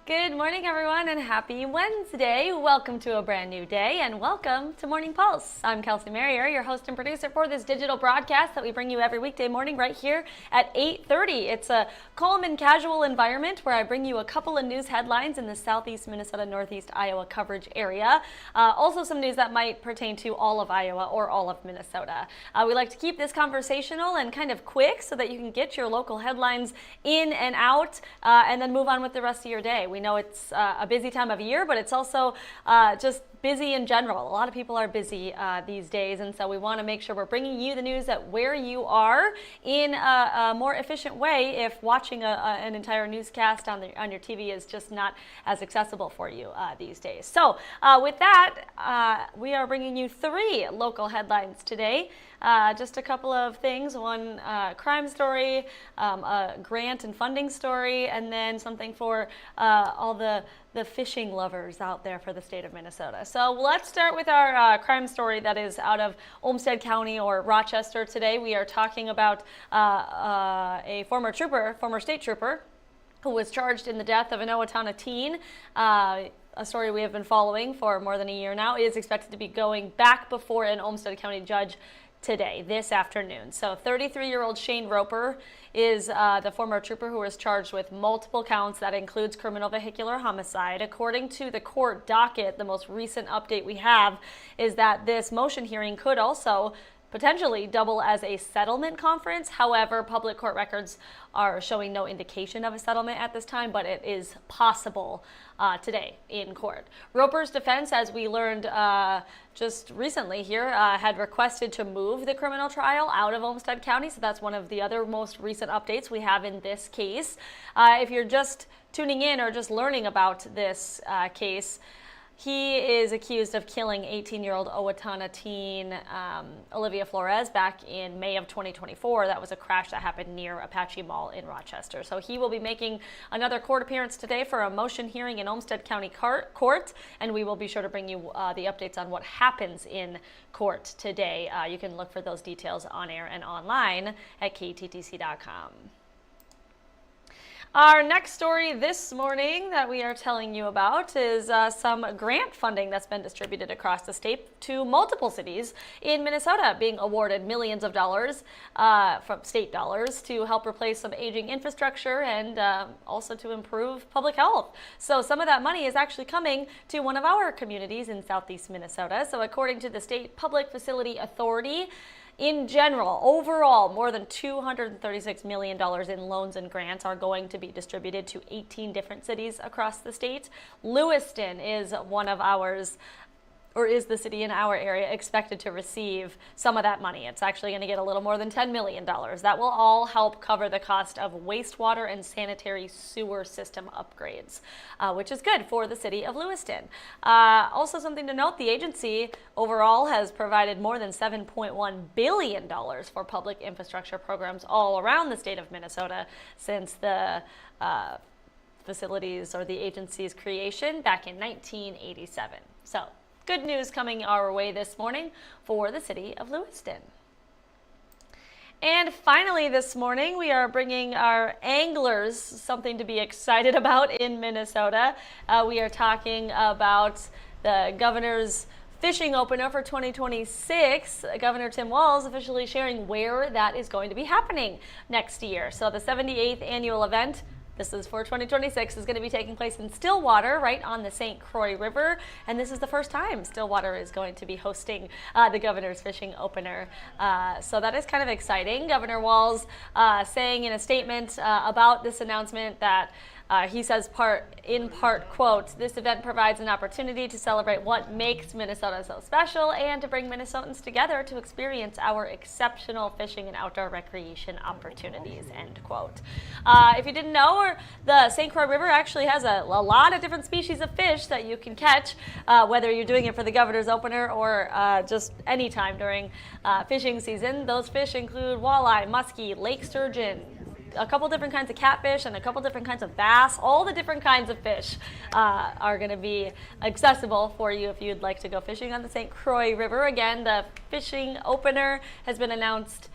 Good morning, everyone, and happy Wednesday. Welcome to a brand new day, and welcome to Morning Pulse. I'm Kelsey Marier, your host and producer for this digital broadcast that we bring you every weekday morning right here at 8:30. It's a calm and casual environment where I bring you a couple of news headlines in the southeast Minnesota, northeast Iowa coverage area. Also some news that might pertain to all of Iowa or all of Minnesota. We like to keep this conversational and kind of quick so that you can get your local headlines in and out and then move on with the rest of your day. We know it's a busy time of year, but it's also just busy in general. A lot of people are busy these days, and so we want to make sure we're bringing you the news at where you are in a more efficient way if watching an entire newscast on your TV is just not as accessible for you these days. So with that, we are bringing you three local headlines today. Just a couple of things, one crime story, a grant and funding story, and then something for all the fishing lovers out there for the state of Minnesota. So let's start with our crime story that is out of Olmsted County or Rochester today. We are talking about a former state trooper, who was charged in the death of an Owatonna teen. A story we have been following for more than a year now. It is expected to be going back before an Olmsted County judge today, this afternoon. So 33-year-old Shane Roper is the former trooper who was charged with multiple counts. That includes criminal vehicular homicide. According to the court docket, the most recent update we have is that this motion hearing could also potentially double as a settlement conference. However, public court records are showing no indication of a settlement at this time, but it is possible today in court. Roper's defense, as we learned just recently here, had requested to move the criminal trial out of Olmsted County, so that's one of the other most recent updates we have in this case. If you're just tuning in or just learning about this case, he is accused of killing 18-year-old Owatonna teen Olivia Flores back in May of 2024. That was a crash that happened near Apache Mall in Rochester. So he will be making another court appearance today for a motion hearing in Olmsted County Court, and we will be sure to bring you the updates on what happens in court today. You can look for those details on air and online at kttc.com. Our next story this morning that we are telling you about is some grant funding that's been distributed across the state to multiple cities in Minnesota, being awarded millions of dollars from state dollars to help replace some aging infrastructure and also to improve public health. So some of that money is actually coming to one of our communities in southeast Minnesota. So according to the State Public Facility Authority, in general, overall, more than $236 million in loans and grants are going to be distributed to 18 different cities across the state. Lewiston is one of ours, or is the city in our area expected to receive some of that money. It's actually going to get a little more than $10 million. That will all help cover the cost of wastewater and sanitary sewer system upgrades, which is good for the city of Lewiston. Also something to note, the agency overall has provided more than $7.1 billion for public infrastructure programs all around the state of Minnesota since the facilities or the agency's creation back in 1987. So good news coming our way this morning for the city of Lewiston. And finally this morning, we are bringing our anglers something to be excited about in Minnesota. We are talking about the governor's fishing opener for 2026. Governor Tim Walz officially sharing where that is going to be happening next year. So the 78th annual event, this is for 2026, is going to be taking place in Stillwater, right on the St. Croix River. And this is the first time Stillwater is going to be hosting the governor's fishing opener. So that is kind of exciting. Governor Walz saying in a statement about this announcement that he says, in part, quote, "This event provides an opportunity to celebrate what makes Minnesota so special and to bring Minnesotans together to experience our exceptional fishing and outdoor recreation opportunities," end quote. If you didn't know, the St. Croix River actually has a lot of different species of fish that you can catch, whether you're doing it for the governor's opener or just any time during fishing season. Those fish include walleye, muskie, lake sturgeon, a couple different kinds of catfish and a couple different kinds of bass. All the different kinds of fish are going to be accessible for you if you'd like to go fishing on the St. Croix River. Again, the fishing opener has been announced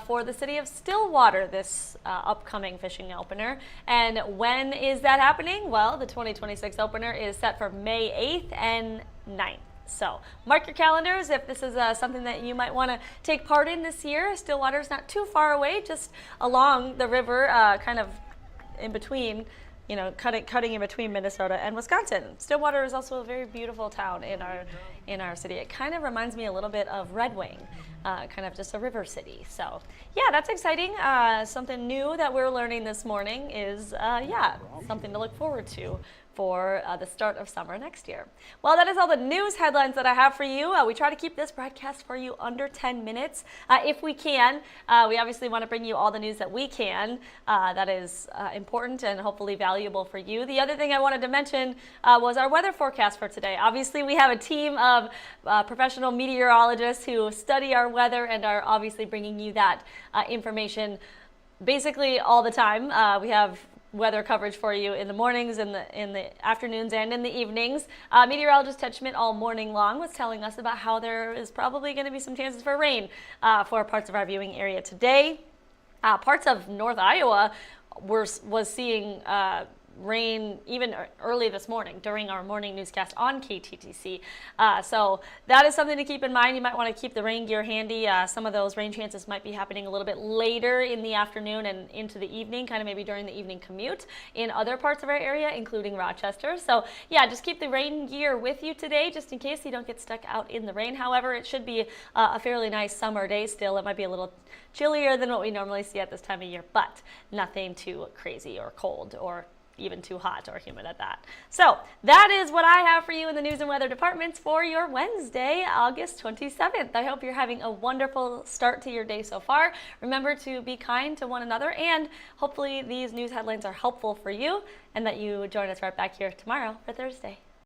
for the city of Stillwater, this upcoming fishing opener. And when is that happening? Well, the 2026 opener is set for May 8th and 9th. So mark your calendars if this is something that you might want to take part in this year. Stillwater is not too far away, just along the river, kind of in between, you know, cutting in between Minnesota and Wisconsin. Stillwater is also a very beautiful town in our city. It kind of reminds me a little bit of Red Wing, kind of just a river city. So yeah, that's exciting. Something new that we're learning this morning is something to look forward to for the start of summer next year. Well, that is all the news headlines that I have for you. We try to keep this broadcast for you under 10 minutes if we can. We obviously want to bring you all the news that we can that is important and hopefully valuable for you. The other thing I wanted to mention was our weather forecast for today. Obviously, we have a team of professional meteorologists who study our weather and are obviously bringing you that information basically all the time. We have weather coverage for you in the mornings, in the afternoons, and in the evenings. Meteorologist Ted Schmidt all morning long was telling us about how there is probably going to be some chances for rain for parts of our viewing area today. Parts of North Iowa was seeing rain even early this morning during our morning newscast on KTTC. So that is something to keep in mind. You might want to keep the rain gear handy. Some of those rain chances might be happening a little bit later in the afternoon and into the evening, kind of maybe during the evening commute in other parts of our area, including Rochester. So yeah, just keep the rain gear with you today, just in case you don't get stuck out in the rain. However, it should be a fairly nice summer day still. It might be a little chillier than what we normally see at this time of year, but nothing too crazy or cold or even too hot or humid at that. So that is what I have for you in the news and weather departments for your Wednesday, August 27th. I hope you're having a wonderful start to your day so far. Remember to be kind to one another, and hopefully these news headlines are helpful for you and that you join us right back here tomorrow for Thursday.